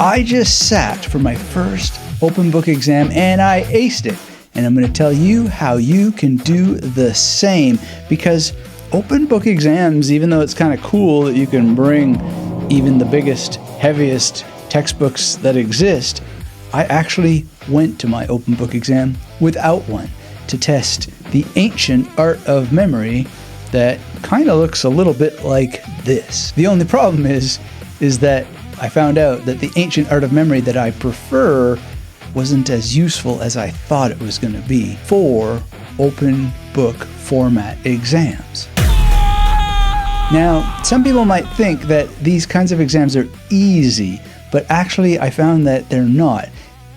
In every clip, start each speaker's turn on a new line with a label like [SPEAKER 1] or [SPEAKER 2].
[SPEAKER 1] I just sat for my first open book exam and I aced it. And I'm going to tell you how you can do the same, because open book exams, even though it's kind of cool that you can bring even the biggest, heaviest textbooks that exist, I actually went to my open book exam without one to test the ancient art of memory that kind of looks a little bit like this. The only problem is that I found out that the ancient art of memory that I prefer wasn't as useful as I thought it was going to be for open book format exams. Now, some people might think that these kinds of exams are easy, but actually I found that they're not.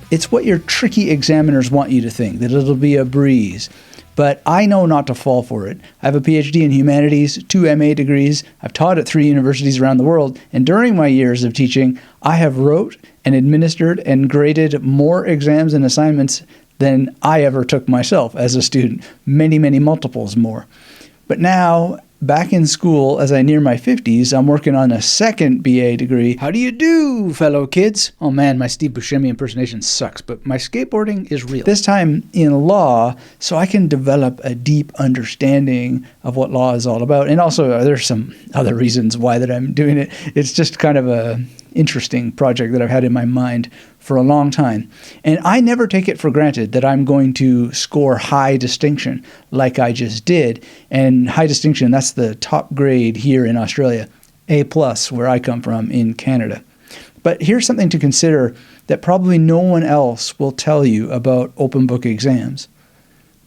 [SPEAKER 1] It's what your tricky examiners want you to think, that it'll be a breeze. But I know not to fall for it. I have a PhD in humanities, 2 MA degrees. I've taught at 3 universities around the world. And during my years of teaching, I have wrote and administered and graded more exams and assignments than I ever took myself as a student. Many, many multiples more. But now, back in school, as I near my 50s, I'm working on a second BA degree. How do you do, fellow kids? Oh man, my Steve Buscemi impersonation sucks, but my skateboarding is real. This time in law, so I can develop a deep understanding of what law is all about. And also, there's some other reasons why that I'm doing it. It's just kind of a interesting project that I've had in my mind for a long time. And I never take it for granted that I'm going to score high distinction like I just did. And high distinction, that's the top grade here in Australia, A+, where I come from in Canada. But here's something to consider that probably no one else will tell you about open book exams.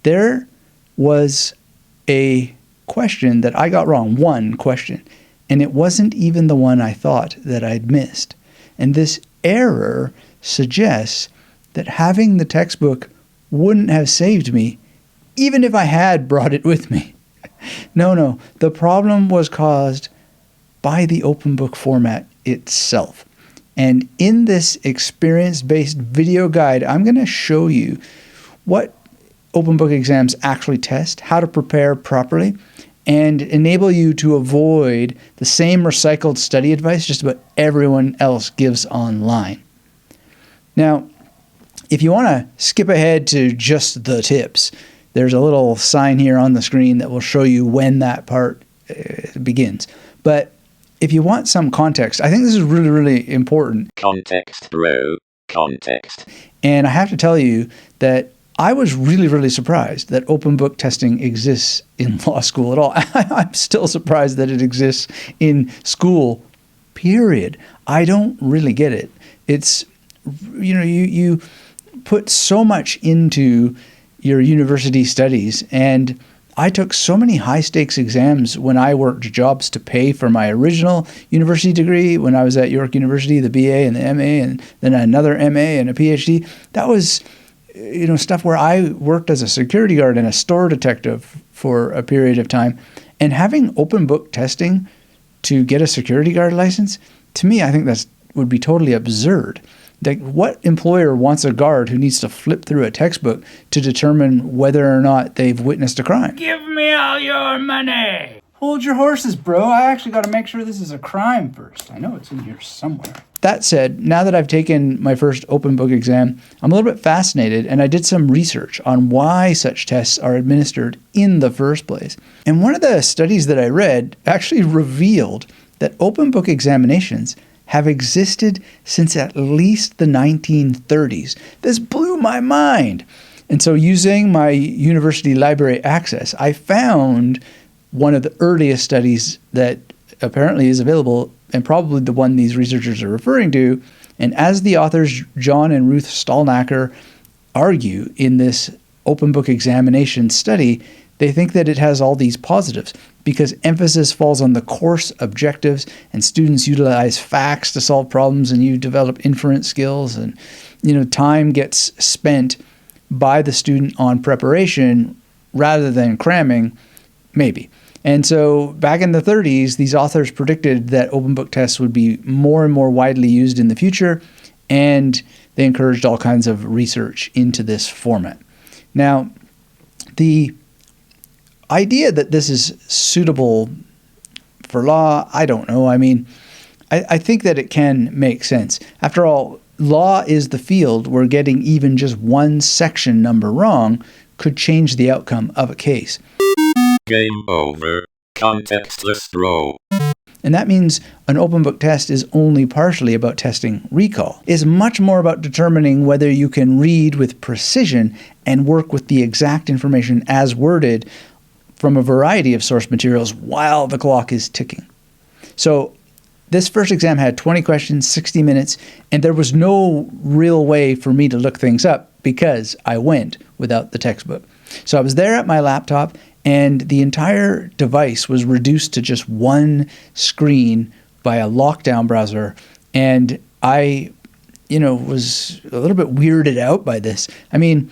[SPEAKER 1] There was a question that I got wrong, one question, and it wasn't even the one I thought that I'd missed. And this error suggests that having the textbook wouldn't have saved me, even if I had brought it with me. No, the problem was caused by the open book format itself. And in this experience-based video guide, I'm going to show you what open book exams actually test, how to prepare properly, and enable you to avoid the same recycled study advice just about everyone else gives online. Now, if you want to skip ahead to just the tips, there's a little sign here on the screen that will show you when that part begins. But if you want some context, I think this is really, really important.
[SPEAKER 2] Context, bro. Context.
[SPEAKER 1] And I have to tell you that I was really, really surprised that open book testing exists in law school at all. I'm still surprised that it exists in school, period. I don't really get it. It's, you put so much into your university studies, and I took so many high-stakes exams when I worked jobs to pay for my original university degree when I was at York University, the BA and the MA, and then another MA and a PhD. That was stuff where I worked as a security guard and a store detective for a period of time. And having open book testing to get a security guard license, to me, I think that would be totally absurd. Like, what employer wants a guard who needs to flip through a textbook to determine whether or not they've witnessed a crime?
[SPEAKER 3] Give me all your money!
[SPEAKER 1] Hold your horses, bro. I actually got to make sure this is a crime first. I know it's in here somewhere. That said, now that I've taken my first open book exam, I'm a little bit fascinated, and I did some research on why such tests are administered in the first place. And one of the studies that I read actually revealed that open book examinations have existed since at least the 1930s. This blew my mind. And so using my university library access, I found one of the earliest studies that apparently is available, and probably the one these researchers are referring to. And as the authors John and Ruth Stallnacker argue in this open book examination study, they think that it has all these positives because emphasis falls on the course objectives, and students utilize facts to solve problems, and you develop inference skills, and time gets spent by the student on preparation rather than cramming, maybe. And so back in the 30s, these authors predicted that open book tests would be more and more widely used in the future, and they encouraged all kinds of research into this format. Now, the idea that this is suitable for law, I don't know. I mean, I think that it can make sense. After all, law is the field where getting even just one section number wrong could change the outcome of a case.
[SPEAKER 2] Game over. Contextless row.
[SPEAKER 1] And that means an open book test is only partially about testing recall. It's much more about determining whether you can read with precision and work with the exact information as worded from a variety of source materials while the clock is ticking. So this first exam had 20 questions, 60 minutes, and there was no real way for me to look things up because I went without the textbook. So I was there at my laptop, and the entire device was reduced to just one screen by a lockdown browser. And I, was a little bit weirded out by this. I mean,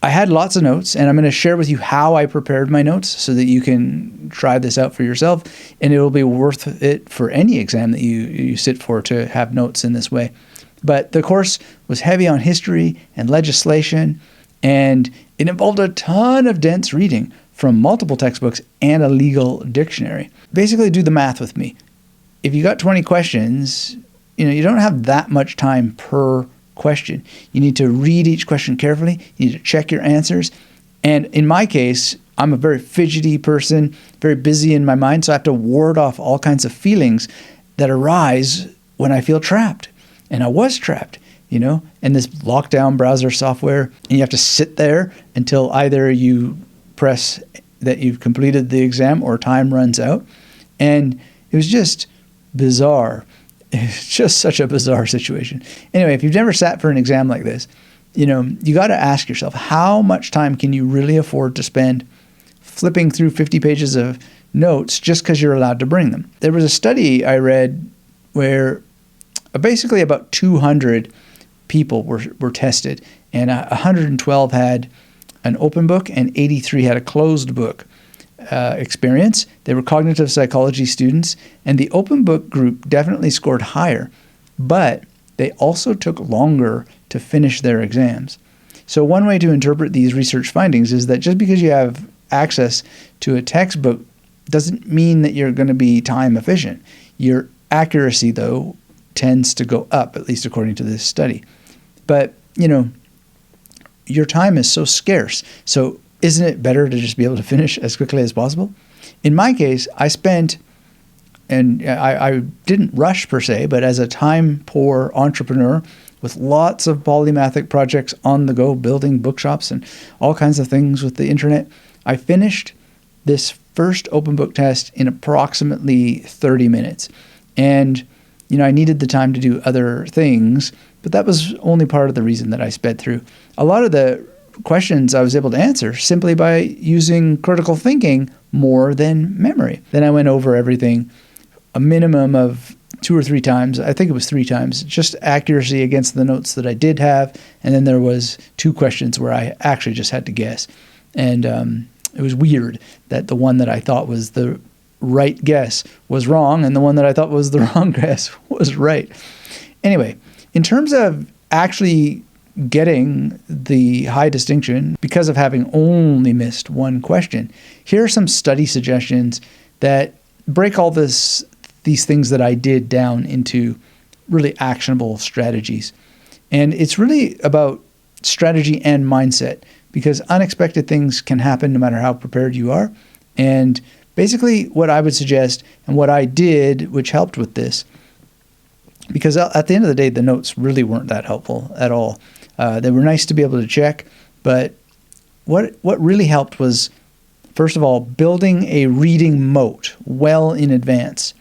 [SPEAKER 1] I had lots of notes, and I'm going to share with you how I prepared my notes so that you can try this out for yourself, and it'll be worth it for any exam that you sit for to have notes in this way. But the course was heavy on history and legislation, and it involved a ton of dense reading from multiple textbooks and a legal dictionary. Basically, do the math with me. If you got 20 questions, you don't have that much time per question. You need to read each question carefully. You need to check your answers. And in my case, I'm a very fidgety person, very busy in my mind, so I have to ward off all kinds of feelings that arise when I feel trapped. And I was trapped, in this lockdown browser software, and you have to sit there until either you press that you've completed the exam or time runs out. And it was just bizarre. It's just such a bizarre situation. Anyway, if you've never sat for an exam like this, you got to ask yourself, how much time can you really afford to spend flipping through 50 pages of notes just because you're allowed to bring them? There was a study I read where basically about 200 people were tested, and 112 had an open book and 83 had a closed book experience. They were cognitive psychology students, and the open book group definitely scored higher, but they also took longer to finish their exams. So one way to interpret these research findings is that just because you have access to a textbook doesn't mean that you're going to be time efficient. Your accuracy, though, tends to go up, at least according to this study. But, your time is so scarce. So isn't it better to just be able to finish as quickly as possible? In my case, I didn't rush per se, but as a time-poor entrepreneur with lots of polymathic projects on the go, building bookshops and all kinds of things with the internet, I finished this first open book test in approximately 30 minutes. And, I needed the time to do other things, but that was only part of the reason that I sped through. A lot of the questions I was able to answer simply by using critical thinking more than memory. Then I went over everything a minimum of 2 or 3 times. I think it was 3 times, just accuracy against the notes that I did have. And then there was 2 questions where I actually just had to guess. And it was weird that the one that I thought was the right guess was wrong, and the one that I thought was the wrong guess was right. Anyway, in terms of actually getting the high distinction because of having only missed one question, here are some study suggestions that break all these things that I did down into really actionable strategies. And it's really about strategy and mindset, because unexpected things can happen no matter how prepared you are. And basically what I would suggest and what I did, which helped with this, because at the end of the day, the notes really weren't that helpful at all. They were nice to be able to check, but what really helped was, first of all, building a reading moat well in advance.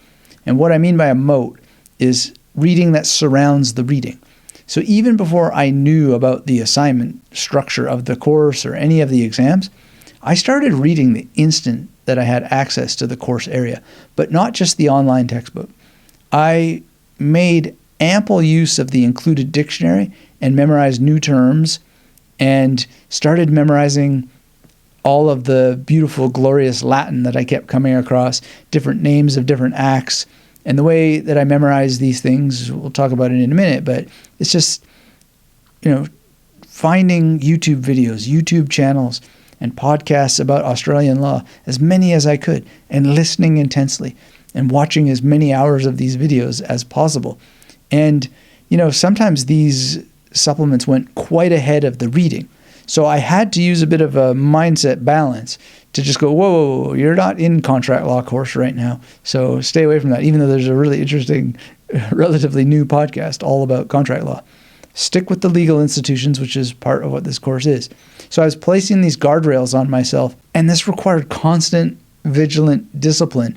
[SPEAKER 1] And what I mean by a moat is reading that surrounds the reading. So even before I knew about the assignment structure of the course or any of the exams, I started reading the instant that I had access to the course area, but not just the online textbook. I made ample use of the included dictionary and memorized new terms and started memorizing all of the beautiful, glorious Latin that I kept coming across, different names of different acts. And the way that I memorize these things, we'll talk about it in a minute, but it's just, finding YouTube videos, YouTube channels, and podcasts about Australian law, as many as I could, and listening intensely. and watching as many hours of these videos as possible. And, sometimes these supplements went quite ahead of the reading. So I had to use a bit of a mindset balance to just go, whoa, you're not in contract law course right now. So stay away from that, even though there's a really interesting, relatively new podcast all about contract law. Stick with the legal institutions, which is part of what this course is. So I was placing these guardrails on myself, and this required constant, vigilant discipline,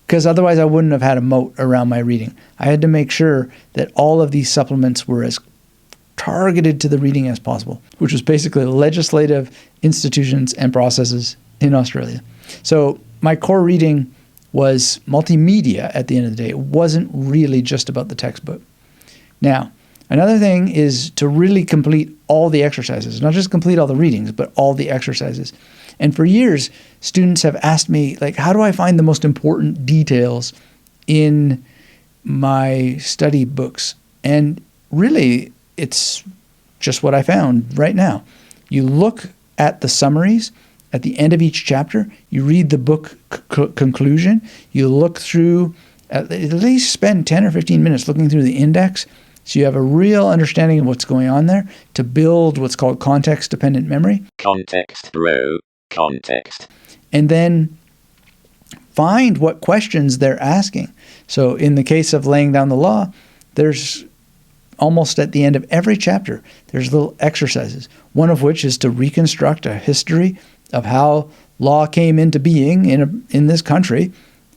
[SPEAKER 1] because otherwise I wouldn't have had a moat around my reading. I had to make sure that all of these supplements were as targeted to the reading as possible, which was basically legislative institutions and processes in Australia. So my core reading was multimedia at the end of the day. It wasn't really just about the textbook. Now, another thing is to really complete all the exercises, not just complete all the readings, but all the exercises. And for years, students have asked me, how do I find the most important details in my study books? And really, it's just what I found right now. You look at the summaries at the end of each chapter. You read the book conclusion. You look through, at least spend 10 or 15 minutes looking through the index, so you have a real understanding of what's going on there to build what's called context-dependent memory.
[SPEAKER 2] Context, bro. Context.
[SPEAKER 1] And then find what questions they're asking. So in the case of laying down the law, there's almost at the end of every chapter, there's little exercises, one of which is to reconstruct a history of how law came into being in this country.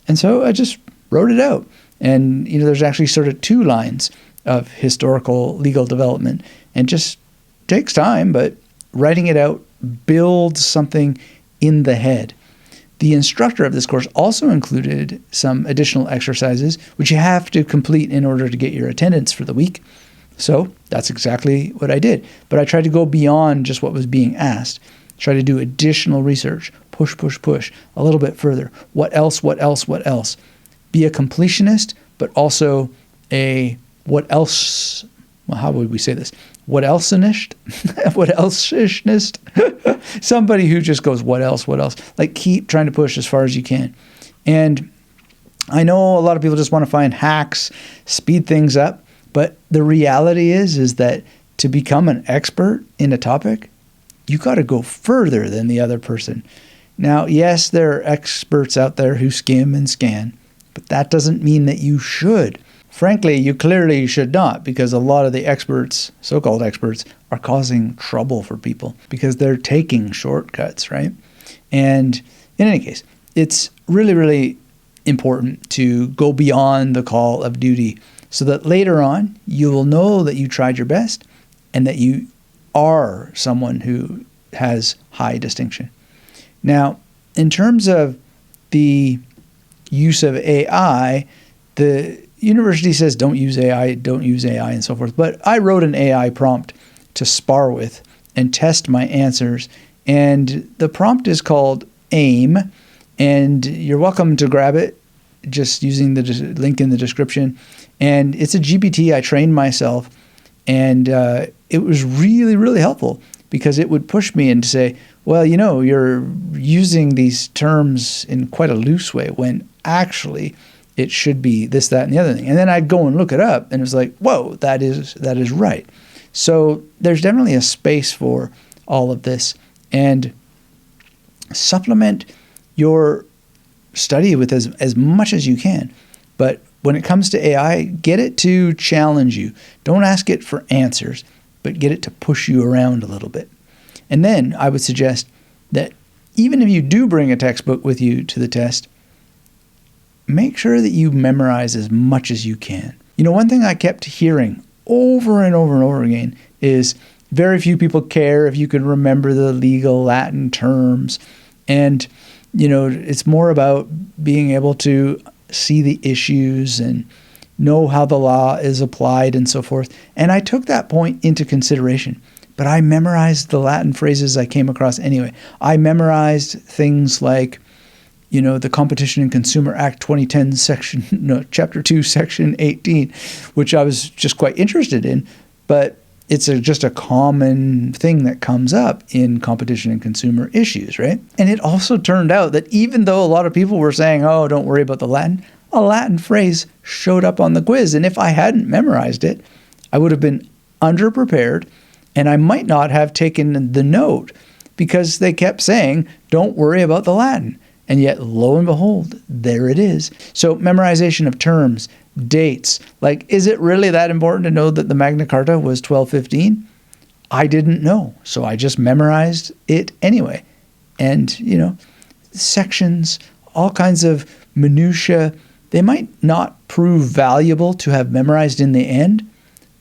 [SPEAKER 1] And so I just wrote it out. And, there's actually sort of 2 lines of historical legal development, and just takes time, but writing it out builds something in the head. The instructor of this course also included some additional exercises, which you have to complete in order to get your attendance for the week. So that's exactly what I did. But I tried to go beyond just what was being asked. Try to do additional research, push, a little bit further. What else? Be a completionist, but also a what else, well, how would we say this? What else-inist? What else-ishnist? Somebody who just goes, what else? Keep trying to push as far as you can. And I know a lot of people just want to find hacks, speed things up, but the reality is that to become an expert in a topic, you got to go further than the other person. Now, yes, there are experts out there who skim and scan, but that doesn't mean that you should. Frankly, you clearly should not, because a lot of the experts, so-called experts, are causing trouble for people because they're taking shortcuts, right? And in any case, it's really, really important to go beyond the call of duty so that later on you will know that you tried your best and that you are someone who has high distinction. Now, in terms of the use of AI, the university says don't use AI, and so forth. But I wrote an AI prompt to spar with and test my answers. And the prompt is called A.I.M, and you're welcome to grab it just using the link in the description. And it's a GPT I trained myself, and it was really, really helpful because it would push me into say, well, you're using these terms in quite a loose way when actually it should be this, that, and the other thing. And then I'd go and look it up, and it was like, whoa, that is right. So there's definitely a space for all of this. And supplement your study with as much as you can. But when it comes to AI, get it to challenge you. Don't ask it for answers, but get it to push you around a little bit. And then I would suggest that even if you do bring a textbook with you to the test, make sure that you memorize as much as you can. One thing I kept hearing over and over and over again is very few people care if you can remember the legal Latin terms. And, it's more about being able to see the issues and know how the law is applied and so forth. And I took that point into consideration. But I memorized the Latin phrases I came across anyway. I memorized things like, the Competition and Consumer Act 2010 Chapter 2, Section 18, which I was just quite interested in. But it's just a common thing that comes up in competition and consumer issues, right? And it also turned out that even though a lot of people were saying, oh, don't worry about the Latin, a Latin phrase showed up on the quiz. And if I hadn't memorized it, I would have been underprepared, and I might not have taken the note because they kept saying, don't worry about the Latin. And yet, lo and behold, there it is. So memorization of terms, dates, like, is it really that important to know that the Magna Carta was 1215? I didn't know, so I just memorized it anyway. And, sections, all kinds of minutiae, they might not prove valuable to have memorized in the end,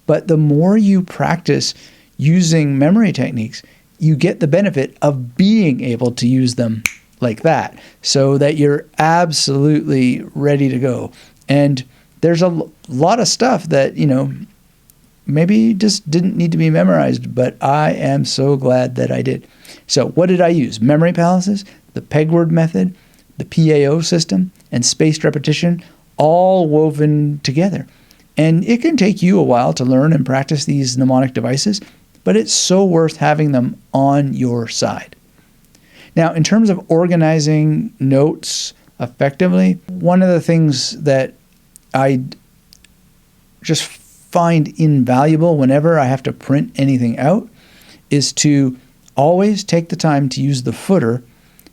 [SPEAKER 1] but the more you practice using memory techniques, you get the benefit of being able to use them like that, so that you're absolutely ready to go. And there's a lot of stuff that, maybe just didn't need to be memorized, but I am so glad that I did. So what did I use? Memory palaces, the pegword method, the PAO system, and spaced repetition, all woven together. And it can take you a while to learn and practice these mnemonic devices, but it's so worth having them on your side. Now, in terms of organizing notes effectively, one of the things that I just find invaluable whenever I have to print anything out is to always take the time to use the footer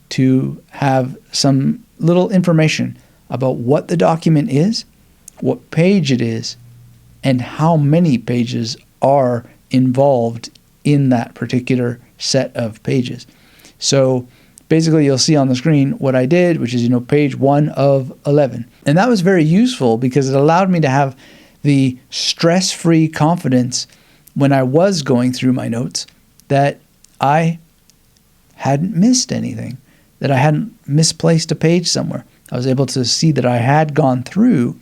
[SPEAKER 1] to have some little information about what the document is, what page it is, and how many pages are involved in that particular set of pages. So basically you'll see on the screen what I did, which is, page 1 of 11. And that was very useful because it allowed me to have the stress-free confidence when I was going through my notes that I hadn't missed anything, that I hadn't misplaced a page somewhere. I was able to see that I had gone through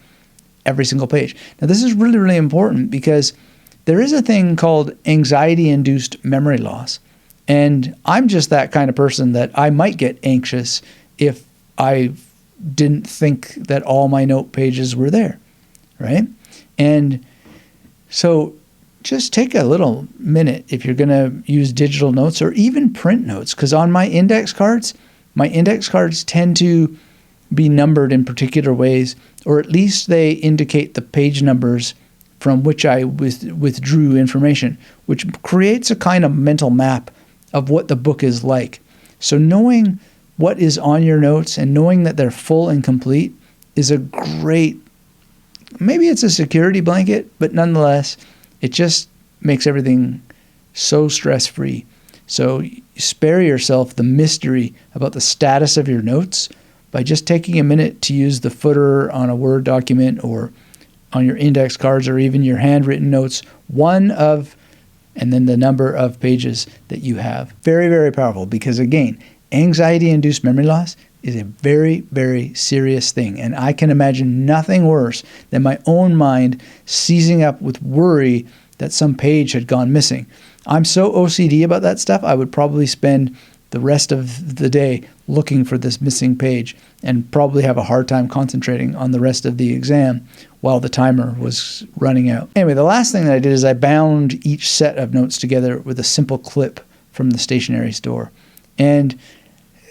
[SPEAKER 1] every single page. Now, this is really, really important because there is a thing called anxiety-induced memory loss. And I'm just that kind of person that I might get anxious if I didn't think that all my note pages were there, right? And so just take a little minute if you're going to use digital notes or even print notes, because on my index cards tend to be numbered in particular ways, or at least they indicate the page numbers from which I withdrew information, which creates a kind of mental map of what the book is like. So knowing what is on your notes and knowing that they're full and complete is a great, maybe it's a security blanket, but nonetheless, it just makes everything so stress-free. So spare yourself the mystery about the status of your notes by just taking a minute to use the footer on a Word document or on your index cards or even your handwritten notes, one of, and then the number of pages that you have. Very, very powerful because, again, anxiety-induced memory loss is a very, very serious thing. And I can imagine nothing worse than my own mind seizing up with worry that some page had gone missing. I'm so OCD about that stuff, I would probably spend the rest of the day looking for this missing page and probably have a hard time concentrating on the rest of the exam while the timer was running out. Anyway, the last thing that I did is I bound each set of notes together with a simple clip from the stationery store. And,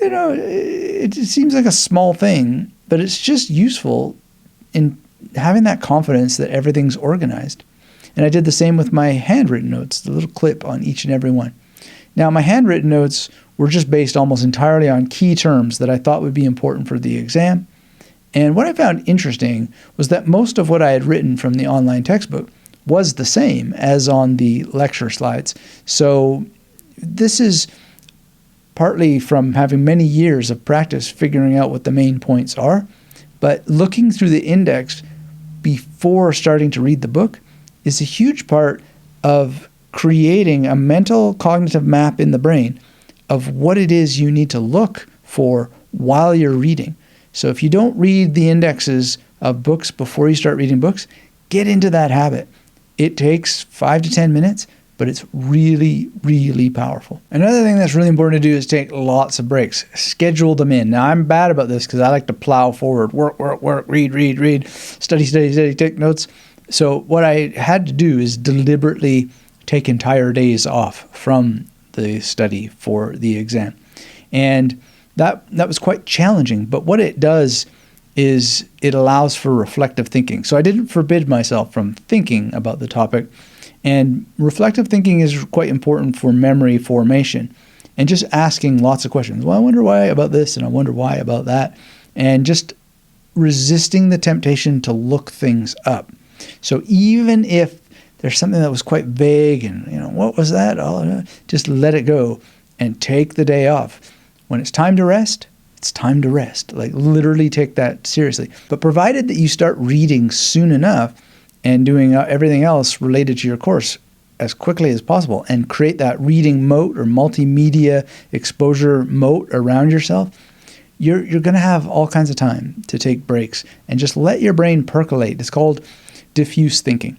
[SPEAKER 1] it seems like a small thing, but it's just useful in having that confidence that everything's organized. And I did the same with my handwritten notes, the little clip on each and every one. Now, my handwritten notes were just based almost entirely on key terms that I thought would be important for the exam. And what I found interesting was that most of what I had written from the online textbook was the same as on the lecture slides. So this is partly from having many years of practice figuring out what the main points are, but looking through the index before starting to read the book is a huge part of creating a mental cognitive map in the brain of what it is you need to look for while you're reading. So if you don't read the indexes of books before you start reading books, get into that habit. It takes 5 to 10 minutes, but it's really, really powerful. Another thing that's really important to do is take lots of breaks. Schedule them in. Now, I'm bad about this because I like to plow forward. Work, read, study, take notes. So what I had to do is deliberately take entire days off from the study for the exam. And that was quite challenging. But what it does is it allows for reflective thinking. So I didn't forbid myself from thinking about the topic. And reflective thinking is quite important for memory formation and just asking lots of questions. Well, I wonder why about this, and I wonder why about that. And just resisting the temptation to look things up. So even if there's something that was quite vague and, what was that? Oh, just let it go and take the day off. When it's time to rest, it's time to rest. Like literally take that seriously. But provided that you start reading soon enough and doing everything else related to your course as quickly as possible and create that reading moat or multimedia exposure moat around yourself, you're going to have all kinds of time to take breaks and just let your brain percolate. It's called diffuse thinking.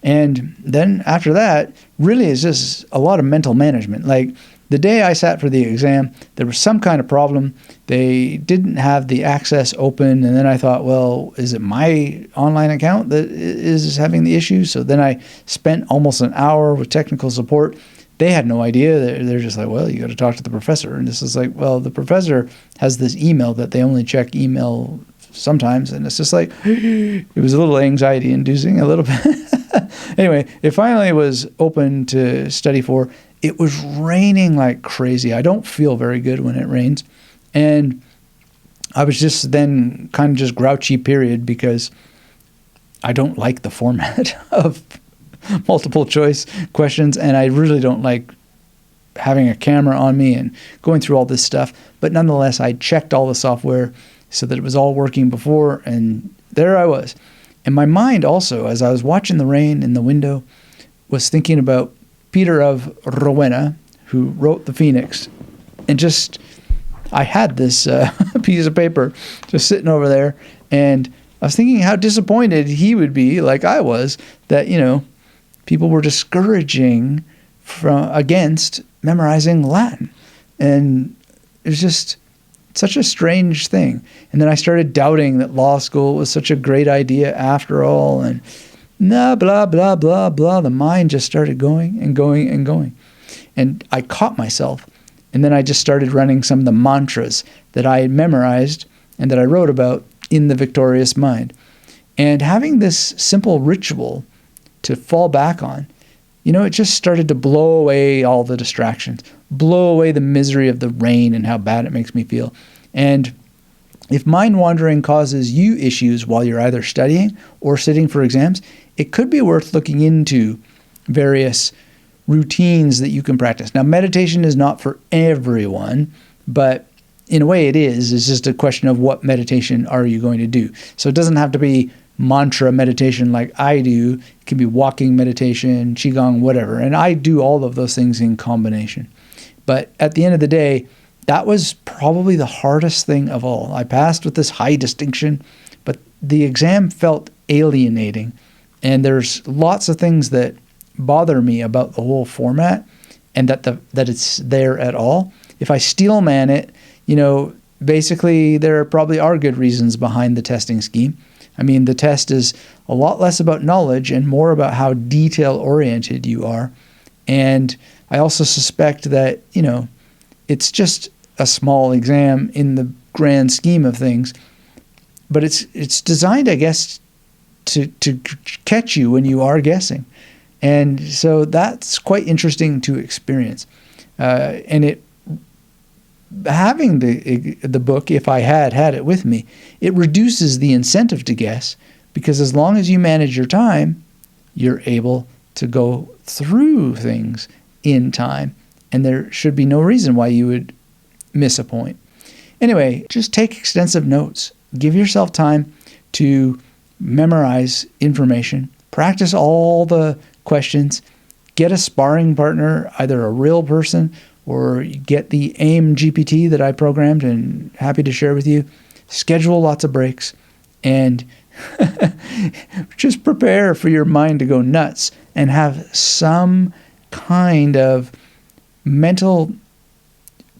[SPEAKER 1] And then after that, really is just a lot of mental management. Like the day I sat for the exam, there was some kind of problem. They didn't have the access open. And then I thought, well, is it my online account that is having the issue? So then I spent almost an hour with technical support. They had no idea. They're just like, well, you got to talk to the professor. And this is like, well, the professor has this email that they only check email sometimes. And it's just like, it was a little anxiety inducing, a little bit. Anyway, it finally was open to study for. It was raining like crazy. I don't feel very good when it rains. And I was just then kind of just grouchy, period, because I don't like the format of multiple choice questions. And I really don't like having a camera on me and going through all this stuff. But nonetheless, I checked all the software so that it was all working before. And there I was. And my mind also, as I was watching the rain in the window, was thinking about Peter of Rowena, who wrote the Phoenix. And just, I had this piece of paper just sitting over there. And I was thinking how disappointed he would be, like I was, that, people were discouraging against memorizing Latin. And it was just such a strange thing. And then I started doubting that law school was such a great idea after all. And blah, blah, blah, blah, blah. The mind just started going and going and going. And I caught myself. And then I just started running some of the mantras that I had memorized and that I wrote about in the Victorious Mind. And having this simple ritual to fall back on, it just started to blow away all the distractions, blow away the misery of the rain and how bad it makes me feel. And if mind wandering causes you issues while you're either studying or sitting for exams, it could be worth looking into various routines that you can practice. Now, meditation is not for everyone, but in a way it is. It's just a question of what meditation are you going to do. So it doesn't have to be mantra meditation like I do. It can be walking meditation, qigong, whatever. And I do all of those things in combination. But at the end of the day, that was probably the hardest thing of all. I passed with this high distinction, but the exam felt alienating. And there's lots of things that bother me about the whole format and that it's there at all. If I steelman it, basically there probably are good reasons behind the testing scheme. I mean, the test is a lot less about knowledge and more about how detail-oriented you are. And I also suspect that, it's just a small exam in the grand scheme of things. But it's designed, I guess, to catch you when you are guessing. And so that's quite interesting to experience. And having the book, if I had it with me, it reduces the incentive to guess, because as long as you manage your time, you're able to go through things in time, and there should be no reason why you would miss a point. Anyway, just take extensive notes. Give yourself time to memorize information, practice all the questions, get a sparring partner, either a real person or get the A.I.M GPT that I programmed and happy to share with you. Schedule lots of breaks and just prepare for your mind to go nuts and have some kind of mental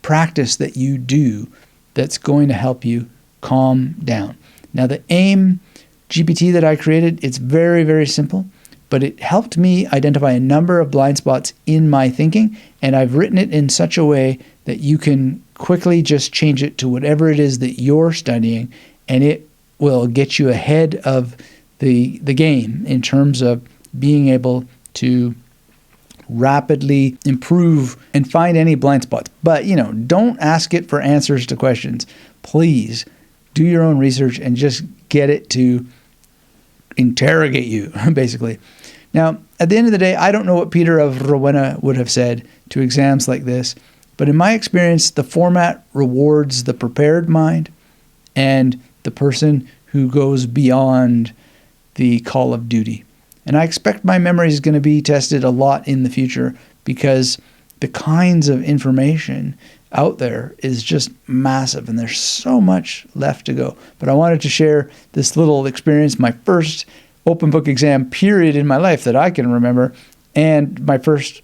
[SPEAKER 1] practice that you do that's going to help you calm down. Now, the A.I.M GPT that I created, it's very, very simple, but it helped me identify a number of blind spots in my thinking, and I've written it in such a way that you can quickly just change it to whatever it is that you're studying, and it will get you ahead of the game in terms of being able to rapidly improve and find any blind spots. But, don't ask it for answers to questions. Please do your own research and just get it to interrogate you, basically. Now, at the end of the day, I don't know what Peter of Rowena would have said to exams like this, but in my experience, the format rewards the prepared mind and the person who goes beyond the call of duty. And I expect my memory is going to be tested a lot in the future because the kinds of information out there is just massive and there's so much left to go. But I wanted to share this little experience, my first open book exam period in my life that I can remember, and my first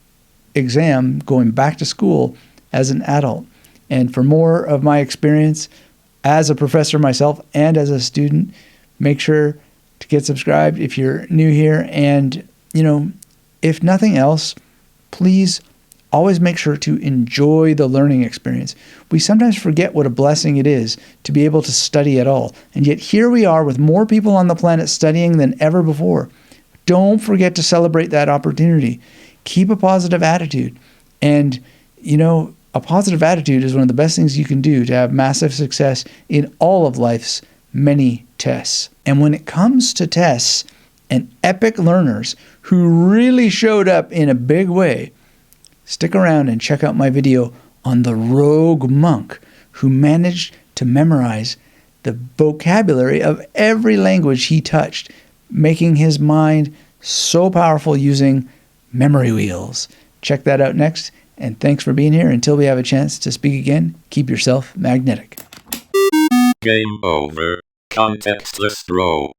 [SPEAKER 1] exam going back to school as an adult. And for more of my experience as a professor myself and as a student, make sure to get subscribed if you're new here. And, if nothing else, please always make sure to enjoy the learning experience. We sometimes forget what a blessing it is to be able to study at all. And yet here we are with more people on the planet studying than ever before. Don't forget to celebrate that opportunity. Keep a positive attitude. And, a positive attitude is one of the best things you can do to have massive success in all of life's many tests. And when it comes to tests and epic learners who really showed up in a big way, stick around and check out my video on the rogue monk who managed to memorize the vocabulary of every language he touched, making his mind so powerful using memory wheels. Check that out next, and thanks for being here. Until we have a chance to speak again, keep yourself magnetic.
[SPEAKER 2] Game over. Contextless bro.